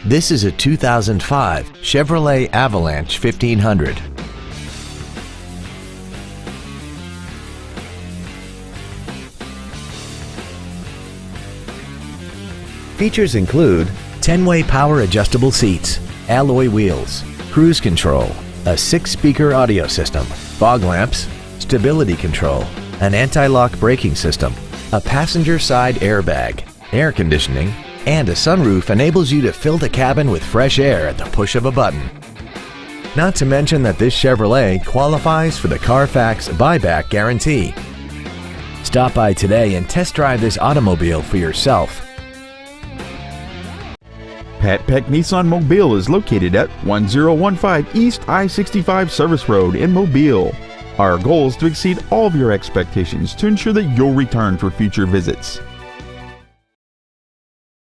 This is a 2005 Chevrolet Avalanche 1500. Features include 10-way power adjustable seats, alloy wheels, cruise control, a 6-speaker audio system, fog lamps, stability control, an anti-lock braking system, a passenger side airbag, air conditioning, and a sunroof enables you to fill the cabin with fresh air at the push of a button. Not to mention that this Chevrolet qualifies for the Carfax buyback guarantee. Stop by today and test drive this automobile for yourself. Pat Peck Nissan Mobile is located at 1015 East I-65 Service Road in Mobile. Our goal is to exceed all of your expectations to ensure that you'll return for future visits.